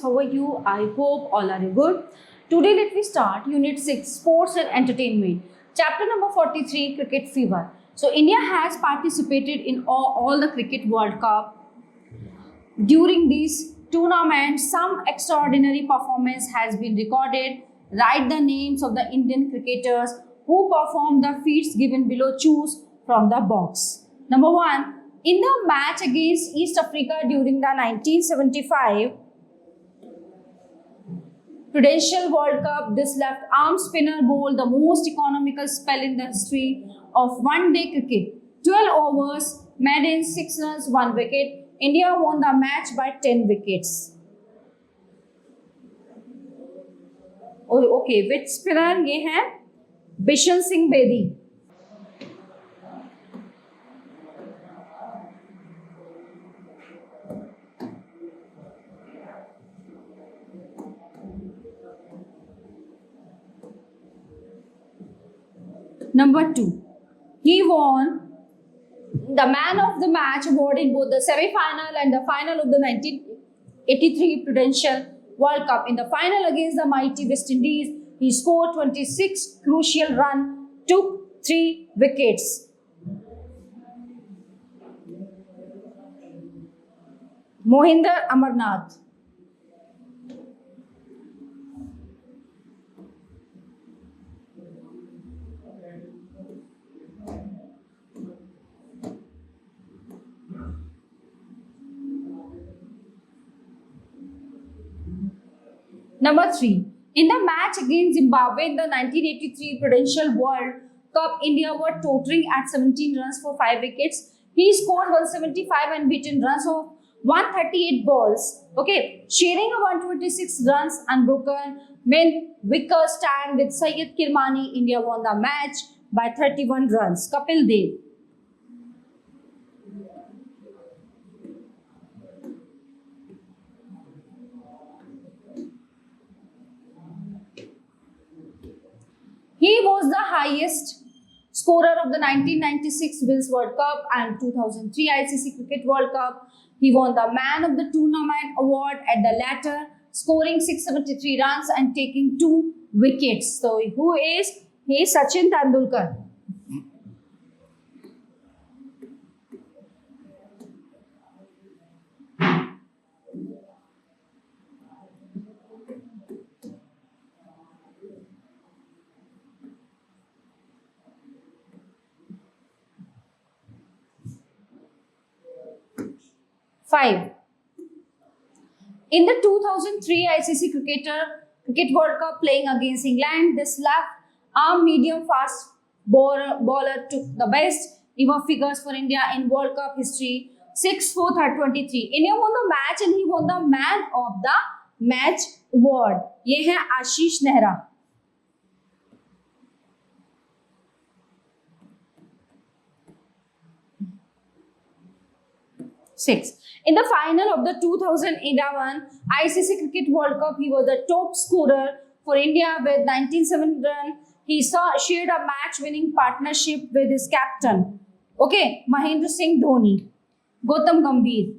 how are you? I hope all are good. Today let me start Unit 6 Sports and Entertainment. Chapter number 43 Cricket Fever. So India has participated in all the Cricket World Cup. During these tournaments, some extraordinary performance has been recorded. Write the names of the Indian cricketers who performed the feats given below. Choose from the box. Number 1. In the match against East Africa during the 1975 Prudential World Cup, this left arm spinner bowled the most economical spell in the history of one-day cricket. 12 overs, made in 6 runs, 1 wicket. India won the match by 10 wickets. Okay, which spinner ये है? Bishan Singh Bedi. Number 2, he won the Man of the Match award in both the semi-final and the final of the 1983 Prudential World Cup. In the final against the mighty West Indies, he scored 26 crucial runs, took 3 wickets. Mohinder Amarnath. Number 3. In the match against Zimbabwe in the 1983 Prudential World Cup, India were tottering at 17 runs for 5 wickets. He scored 175 unbeaten runs of 138 balls. Okay, sharing a 126 runs unbroken main wicket stand with Syed Kirmani. India won the match by 31 runs. Kapil Dev. He was the highest scorer of the 1996 Wills World Cup and 2003 ICC Cricket World Cup. He won the Man of the Tournament award at the latter, scoring 673 runs and taking 2 wickets. So, who is? He is Sachin Tendulkar. Five. In the 2003 ICC Cricket World Cup playing against England, this left-arm medium-fast bowler took the best ever figures for India in World Cup history. 6 4 23. India won the match and he won the Man of the Match award. ये है आशीष Nehra. Six. In the final of the 2011 ICC Cricket World Cup, he was the top scorer for India with 97 runs. He shared a match-winning partnership with his captain, okay, Mahendra Singh Dhoni. Gautam Gambhir.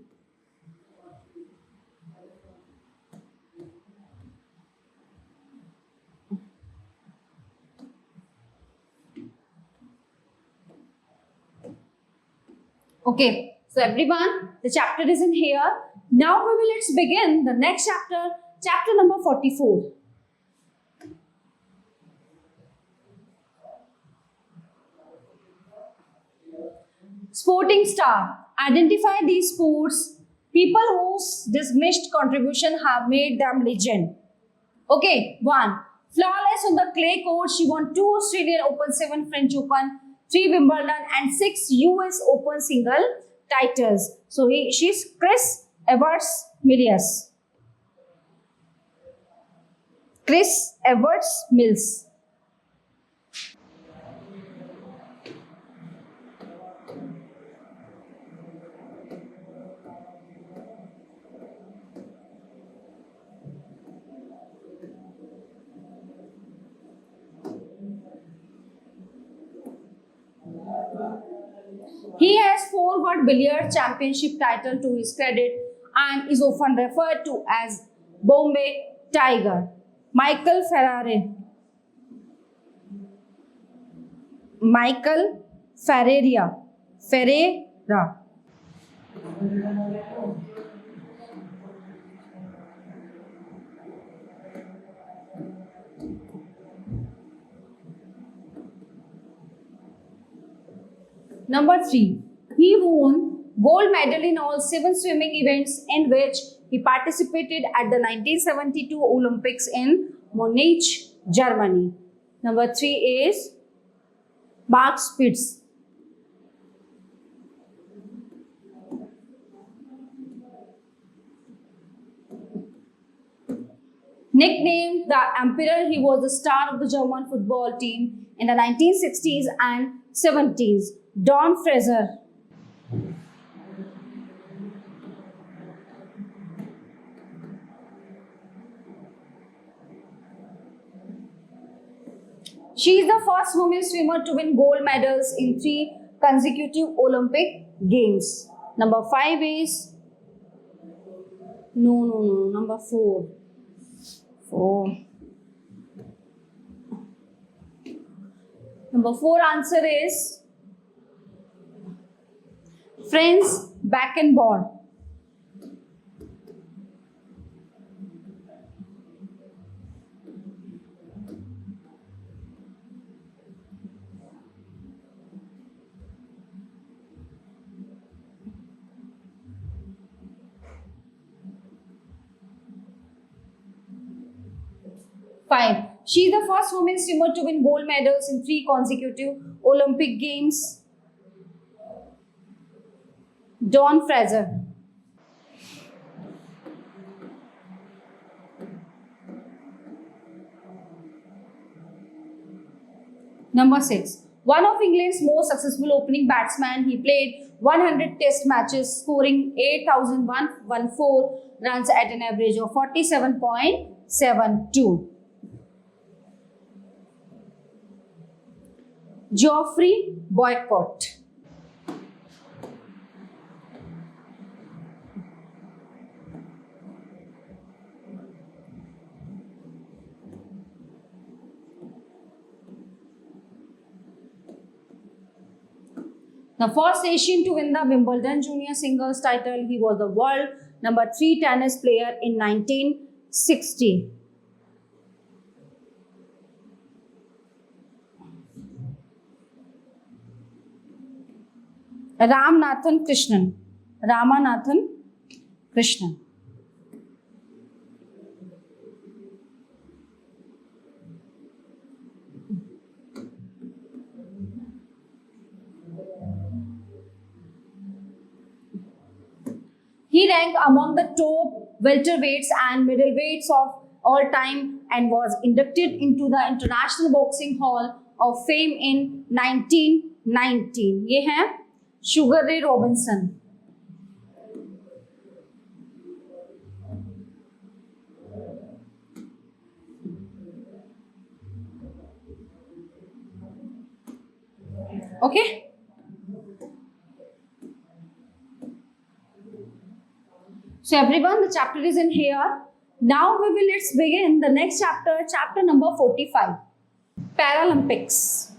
Okay. So everyone, the chapter is in here. Now let's begin the next chapter, chapter number 44. Sporting star. Identify these sports, people whose distinguished contribution have made them legend. Okay, 1. Flawless on the clay court, she won 2 Australian Open, 7 French Open, 3 Wimbledon and 6 US Open single titles. So she's Chris Evert Mills. Chris Evert Mills. He has 4 World Billiard Championship title to his credit and is often referred to as Bombay Tiger. Michael Ferrari. Michael Ferreira. Ferreira. Number 3. He won gold medal in all 7 swimming events in which he participated at the 1972 Olympics in Munich, Germany. Number 3 is Mark Spitz. Nicknamed the Emperor, he was the star of the German football team in the 1960s and 70s. Don Fraser. She is the first women swimmer to win gold medals in 3 consecutive Olympic Games. Number 5 is number 4. Number 4 answer is Franz Beckenbauer. Five. She is the first woman swimmer to win gold medals in 3 consecutive Olympic Games. Dawn Fraser. Number 6. One of England's most successful opening batsmen, he played 100 test matches, scoring 8,114 runs at an average of 47.72. Geoffrey Boycott. The first Asian to win the Wimbledon Junior Singles title, he was the world number 3 tennis player in 1960. Ramanathan Krishnan. He ranked among the top welterweights and middleweights of all time and was inducted into the International Boxing Hall of Fame in 1919. ये है Sugar Ray Robinson. Okay. So everyone, the chapter is in here. Now let's begin the next chapter, chapter number 45. Paralympics.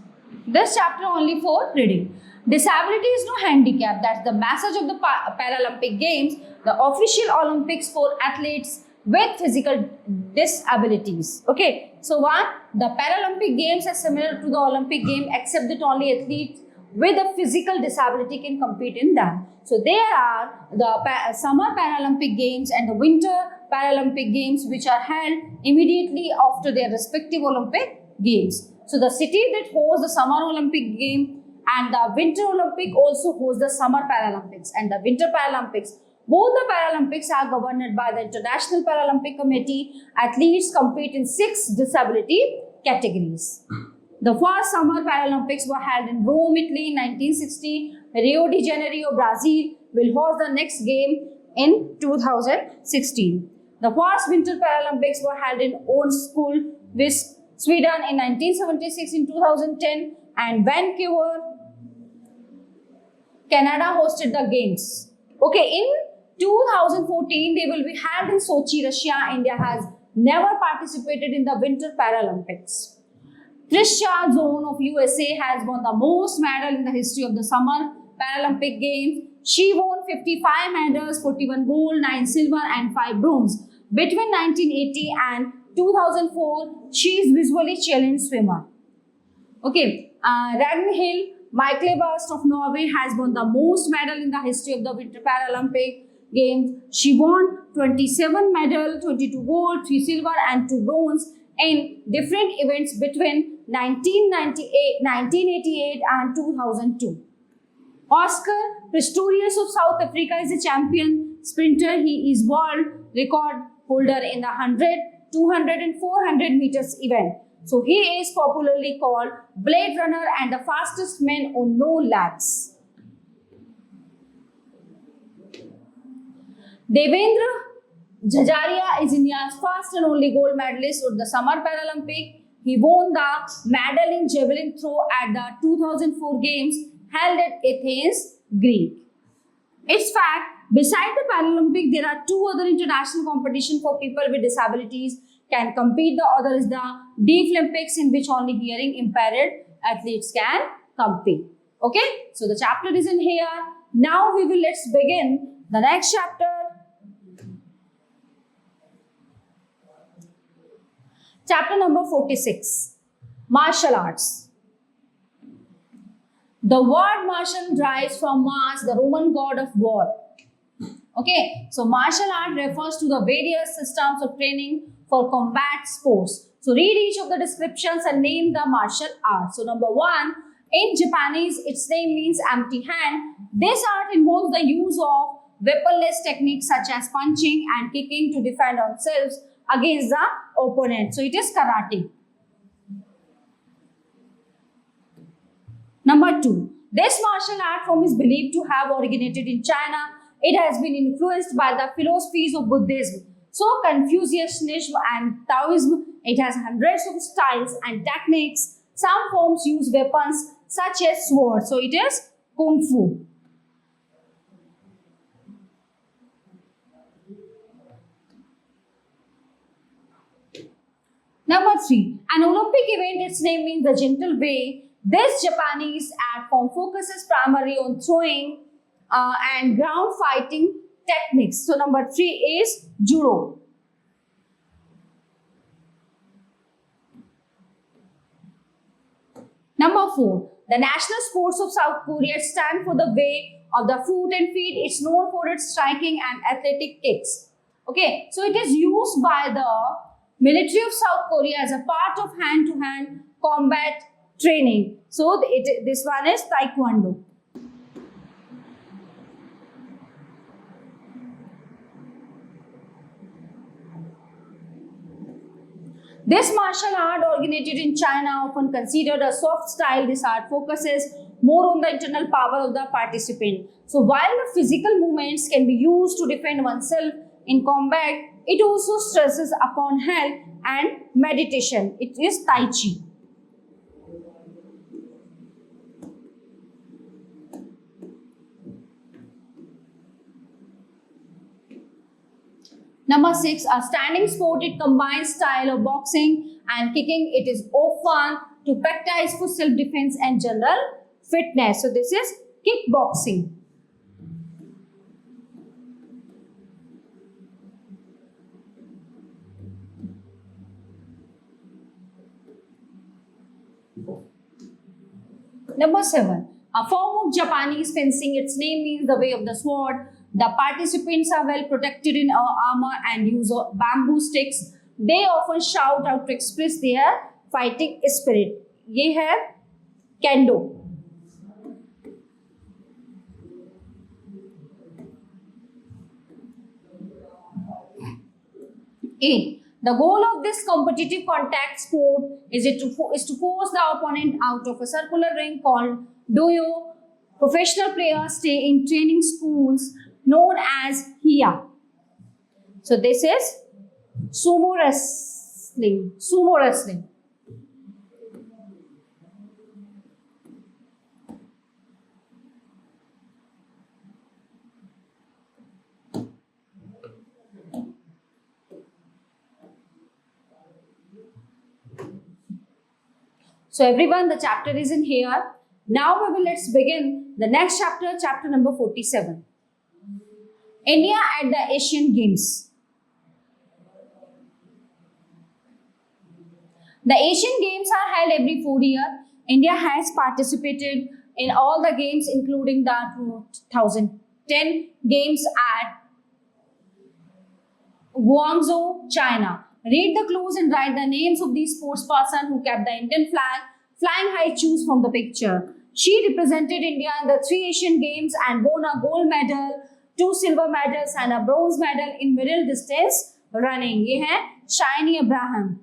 This chapter only for reading. Disability is no handicap. That's the message of the Paralympic Games, the official Olympics for athletes with physical disabilities. Okay. So one, the Paralympic Games are similar to the Olympic game except that only athletes with a physical disability can compete in them. So there are the Summer Paralympic Games and the Winter Paralympic Games which are held immediately after their respective Olympic Games. So the city that hosts the Summer Olympic Game and the Winter Olympic also hosts the Summer Paralympics and the Winter Paralympics. Both the Paralympics are governed by the International Paralympic Committee. Athletes compete in 6 disability categories. The first Summer Paralympics were held in Rome, Italy in 1960. Rio de Janeiro, Brazil will host the next game in 2016. The first Winter Paralympics were held in Åskål, Sweden in 1976 in 2010 and Vancouver, Canada hosted the games. Okay, in 2014 they will be held in Sochi, Russia. India has never participated in the Winter Paralympics. Trisha Zone of USA has won the most medals in the history of the Summer Paralympic Games. She won 55 medals, 41 gold, 9 silver and 5 bronze. Between 1980 and 2004, she is visually challenged swimmer. Okay, Ragnhild Myklebust of Norway has won the most medal in the history of the Winter Paralympic Games. She won 27 medals, 22 gold, 3 silver and 2 bronze in different events between 1988 and 2002. Oscar Pistorius of South Africa is a champion sprinter. He is world record holder in the 100, 200 and 400 meters event. So he is popularly called Blade Runner and the fastest man on no legs. Devendra Jhajaria is India's first and only gold medalist at the Summer Paralympic. He won the medal in javelin throw at the 2004 Games held at Athens, Greece. It's fact, beside the Paralympic, there are 2 other international competitions for people with disabilities can compete. The other is the Deaflympics, in which only hearing impaired athletes can compete. Okay, so the chapter is in here. Now let's begin the next chapter. Chapter number 46, Martial Arts. The word martial derives from Mars, the Roman god of war. Okay, so martial art refers to the various systems of training for combat sports. So read each of the descriptions and name the martial art. So number 1, in Japanese, its name means empty hand. This art involves the use of weaponless techniques such as punching and kicking to defend ourselves against the opponent. So it is karate. Number 2, this martial art form is believed to have originated in China. It has been influenced by the philosophies of Buddhism. So Confucianism and Taoism, it has hundreds of styles and techniques. Some forms use weapons such as swords. So it is Kung Fu. Number 3, an Olympic event, its name means the gentle way. This Japanese art form focuses primarily on throwing and ground fighting techniques. So number 3 is Judo. Number 4, the national sports of South Korea stand for the way of the foot and feet. It's known for its striking and athletic kicks. Okay, so it is used by the military of South Korea as a part of hand-to-hand combat training. So this one is Taekwondo. This martial art originated in China, often considered a soft style. This art focuses more on the internal power of the participant. So while the physical movements can be used to defend oneself in combat, it also stresses upon health and meditation. It is Tai Chi. Number 6, a standing sport. It combines style of boxing and kicking. It is often to practice for self-defense and general fitness. So this is kickboxing. Number 7, a form of Japanese fencing. Its name means the way of the sword. The participants are well protected in armor and use bamboo sticks. They often shout out to express their fighting spirit. ये है Kendo. 8. The goal of this competitive contact sport is to force the opponent out of a circular ring called doyo. Professional players stay in training schools known as Hiya. So this is sumo wrestling. Sumo wrestling. So everyone, the chapter is in here. Now let's begin the next chapter, chapter number 47. India at the Asian Games. The Asian Games are held every 4 years. India has participated in all the games, including the 2010 games at Guangzhou, China. Read the clues and write the names of these sports persons who kept the Indian flag flying high. Choose from the picture. She represented India in the 3 Asian Games and won a gold medal, 2 silver medals and a bronze medal in middle distance running. ये है shiny Abraham.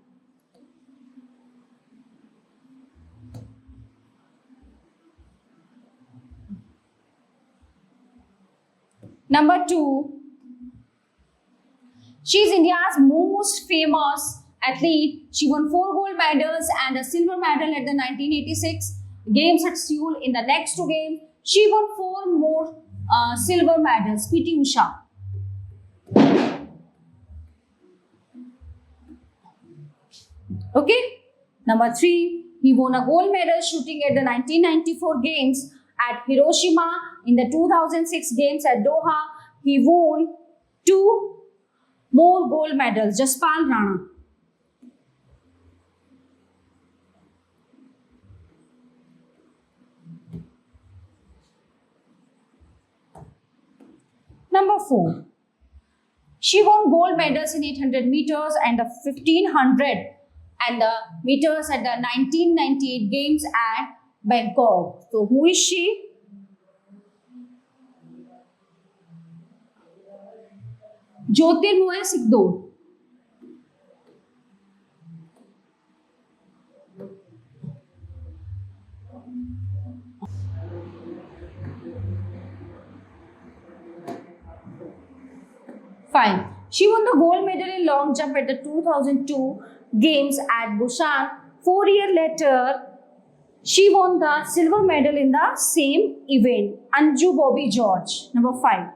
Number 2. She is India's most famous athlete. She won 4 gold medals and a silver medal at the 1986 Games at Seoul. In the next 2 games, she won 4 more silver medals. PT Usha. Okay. Number 3. He won a gold medal shooting at the 1994 Games at Hiroshima. In the 2006 Games at Doha, he won 2 more gold medals. Jaspal Rana. Number 4. She won gold medals in 800 meters and the 1500 and the meters at the 1998 Games at Bangkok. So who is she? Jyotirmoy Sikdor. Fine. She won the gold medal in long jump at the 2002 Games at Busan. 4 years later, she won the silver medal in the same event. Anju Bobby George. Number 5.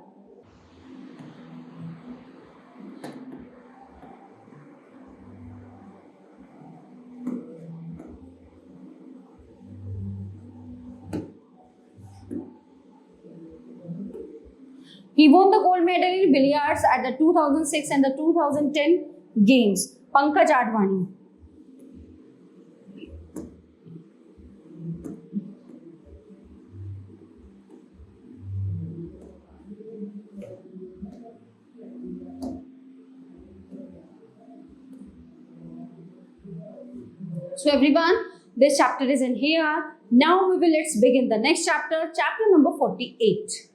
He won the gold medal in billiards at the 2006 and the 2010 Games. Pankaj Advani. So everyone, this chapter is in here. Now let's begin the next chapter, chapter number 48.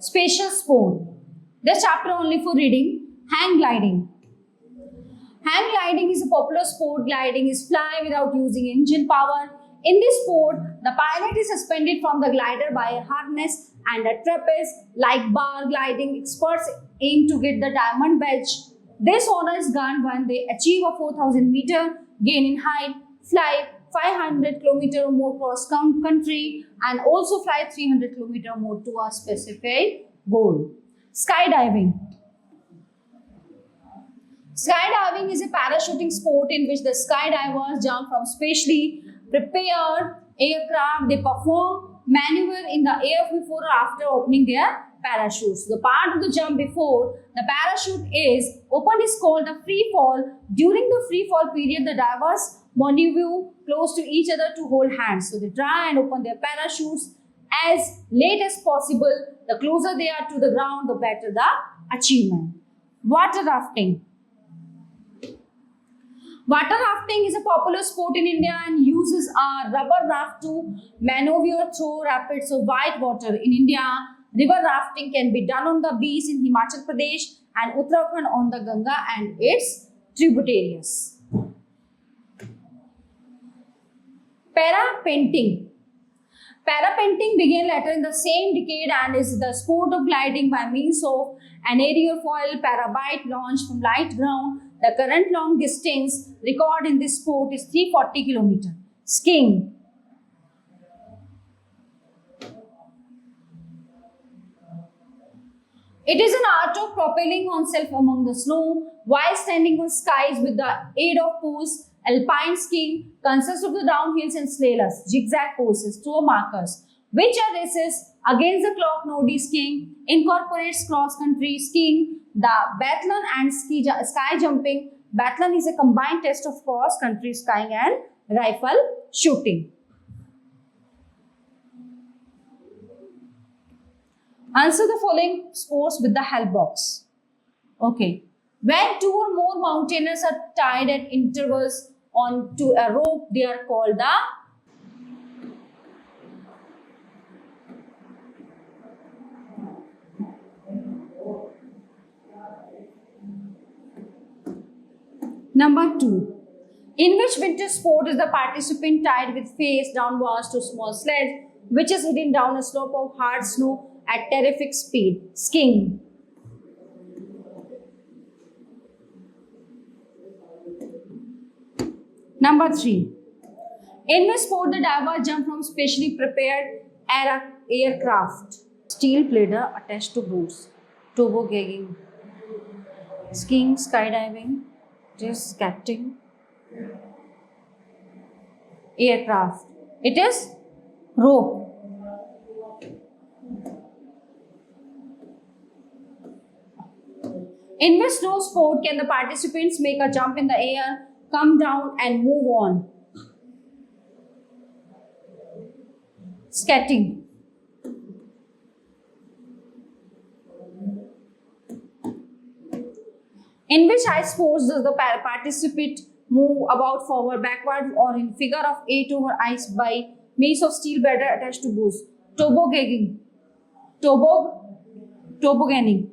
Spatial sport. This chapter only for reading. Hang gliding. Hang gliding is a popular sport. Gliding is fly without using engine power. In this sport, the pilot is suspended from the glider by a harness and a trapeze. Like bar gliding, experts aim to get the diamond badge. This honor is gained when they achieve a 4,000 meter gain in height, fly 500 km or more cross country, and also fly 300 km or more to a specific goal. Skydiving. Skydiving is a parachuting sport in which the skydivers jump from specially prepared aircraft. They perform maneuver in the air before or after opening their parachutes. The part of the jump before the parachute is opened is called the free fall. During the free fall period, the divers maneuver close to each other to hold hands. So they try and open their parachutes as late as possible. The closer they are to the ground, the better the achievement. Water rafting. Water rafting is a popular sport in India and uses a rubber raft to maneuver through rapids of white water. In India, river rafting can be done on the beach in Himachal Pradesh and Uttarakhand on the Ganga and its tributaries. Parapainting. Parapainting began later in the same decade and is the sport of gliding by means of an aerofoil parabite launched from light ground. The current long distance record in this sport is 340 km. Skiing. It is an art of propelling oneself among the snow while standing on skies with the aid of poles. Alpine skiing consists of the downhills and slalars, zigzag courses, tour markers, which are races against the clock. Nordic skiing incorporates cross-country skiing, the biathlon and sky jumping. Biathlon is a combined test of cross-country skiing and rifle shooting. Answer the following sports with the help box. Okay. When two or more mountaineers are tied at intervals onto a rope, they are called the Number 2. In which winter sport is the participant tied with face downwards to a small sledge which is heading down a slope of hard snow at terrific speed? Skiing. Number 3. In which sport the divers jump from specially prepared aircraft? Steel bladder attached to boots. Tobogganing. Skiing, skydiving, just skating. Aircraft. It is rope. In which snow sport can the participants make a jump in the air, come down and move on? Skating. In which ice sports does the participant move about forward, backward or in figure of 8 over ice by means of steel bladder attached to boots? Tobogganing. Tobogganing.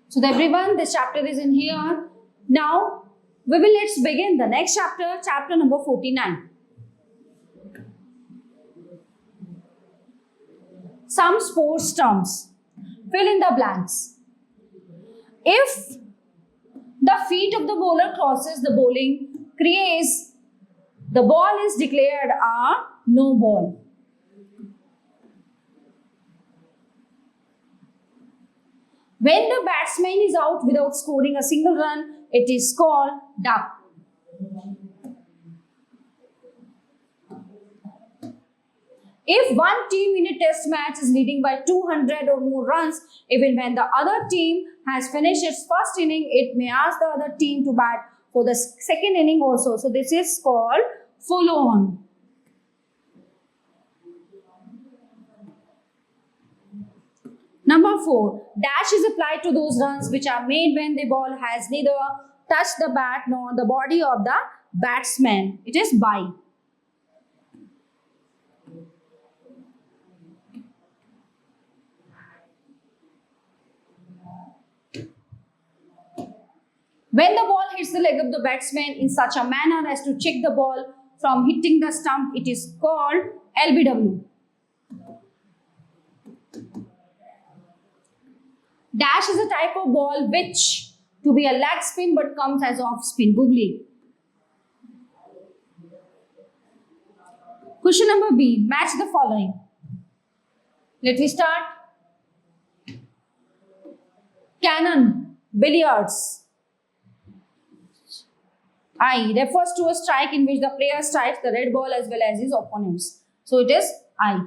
So everyone, this chapter is in here. Now, let's begin the next chapter, chapter number 49. Some sports terms. Fill in the blanks. If the feet of the bowler crosses the bowling crease, the ball is declared a no ball. When the batsman is out without scoring a single run, it is called duck. If one team in a test match is leading by 200 or more runs, even when the other team has finished its first inning, it may ask the other team to bat for the second inning also. So this is called follow on. Number 4, dash is applied to those runs which are made when the ball has neither touched the bat nor the body of the batsman. It is by. When the ball hits the leg of the batsman in such a manner as to check the ball from hitting the stump, it is called LBW. Dash is a type of ball which to be a leg spin but comes as off spin. Googly. Question number B. Match the following. Let me start. Cannon, billiards. I refers to a strike in which the player strikes the red ball as well as his opponents. So it is I.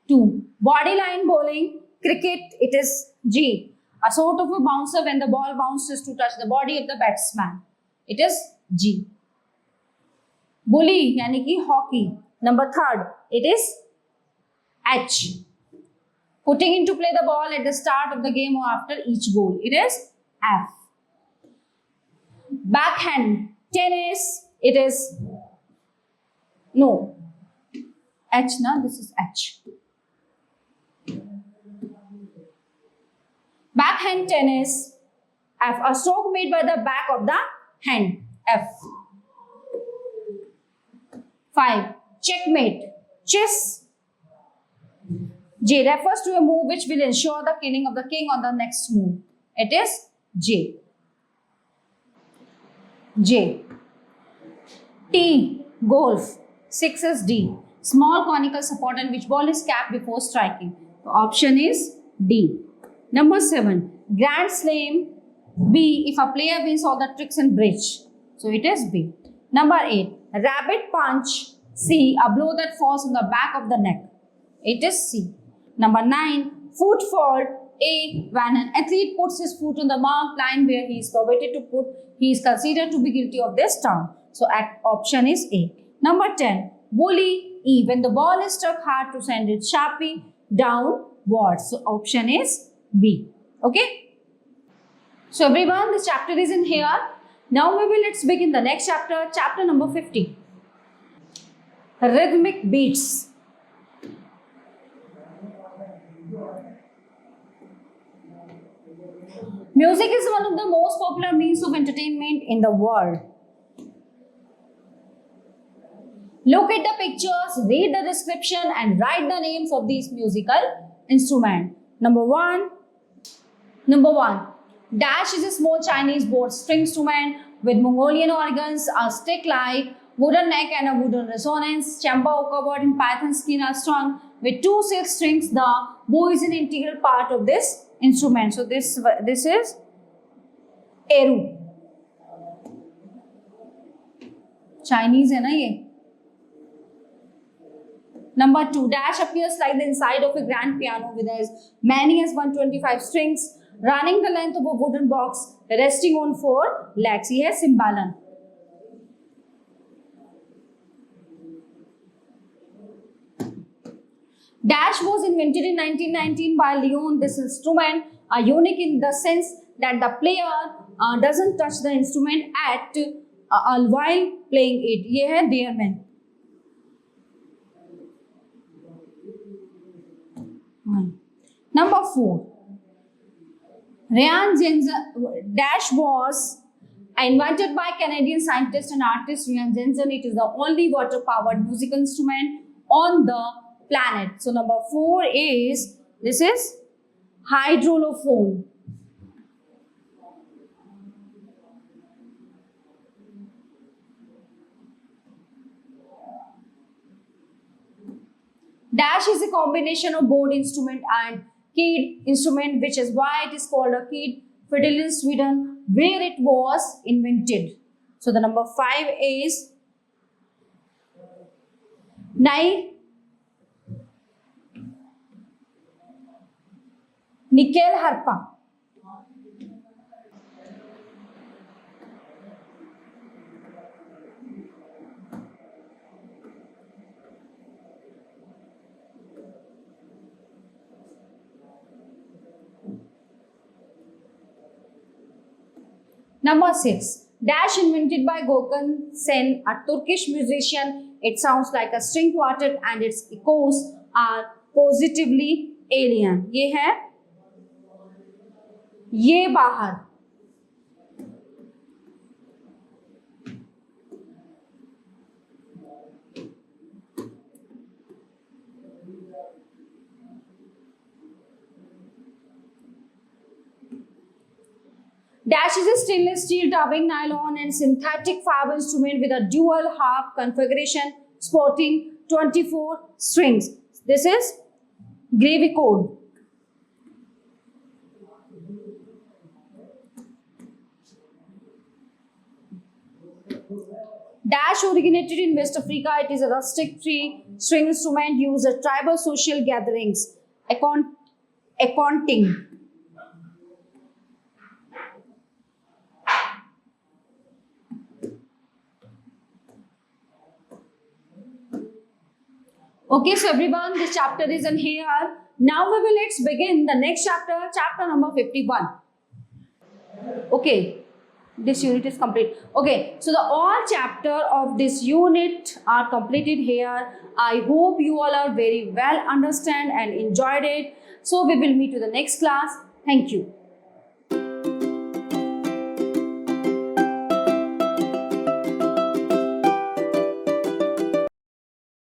2. Bodyline bowling. Cricket, it is G. A sort of a bouncer when the ball bounces to touch the body of the batsman. It is G. Bully, yani ki hockey. Number 3, it is H. Putting into play the ball at the start of the game or after each goal. It is F. Backhand, tennis, it is no. H, na? This is H. Backhand tennis, F. A stroke made by the back of the hand, F. 5. Checkmate, chess, J. Refers to a move which will ensure the killing of the king on the next move. It is J. J. T. Golf. 6 is D. Small conical support on which ball is capped before striking. The option is D. Number 7. Grand Slam. B. If a player wins all the tricks in bridge. So it is B. Number 8. Rabbit punch. C. A blow that falls on the back of the neck. It is C. Number 9. Foot fault. A. When an athlete puts his foot on the marked line where he is permitted to put, he is considered to be guilty of this term. So option is A. Number 10. Volley. E. When the ball is struck hard to send it sharply downwards. So option is B. Okay. So everyone, this chapter is in here. Now let's begin the next chapter. Chapter number 50. Rhythmic beats. Music is one of the most popular means of entertainment in the world. Look at the pictures, read the description and write the names of these musical instruments. Number one. Dash is a small Chinese board string instrument with Mongolian organs, a stick-like wooden neck and a wooden resonance. Chamber covered in python skin are strung with 2 silk strings. The bow is an integral part of this instrument. So this is Eru. Chinese है ना ये. Number 2. Dash appears like the inside of a grand piano with as many as 125 strings running the length of a wooden box resting on 4 legs. ये है Cymbalan. Dash was invented in 1919 by Leon. This instrument are unique in the sense that the player doesn't touch the instrument while playing it. ये है Dearman. Number 4. Dash was invented by Canadian scientist and artist Rian Jensen. It is the only water-powered musical instrument on the planet. So number 4 is, this is hydrolophone. Dash is a combination of bowed instrument and keyed instrument, which is why it is called a keyed fiddle in Sweden, where it was invented. So the number 5 is Nyckelharpa. Number 6. Dash invented by Gökhan Sen, a Turkish musician. It sounds like a string quartet and its echoes are positively alien. ये है ये बाहर. Dash is a stainless steel dubbing nylon and synthetic fiber instrument with a dual harp configuration sporting 24 strings. This is Gravichord. Dash originated in West Africa. It is a rustic string instrument used at tribal social gatherings. Accounting. Okay, so everyone, this chapter is in here. Now let's begin the next chapter, chapter number 51. Okay, this unit is complete. Okay, so the all chapter of this unit are completed here. I hope you all are very well understand and enjoyed it. So we will meet to the next class. Thank you.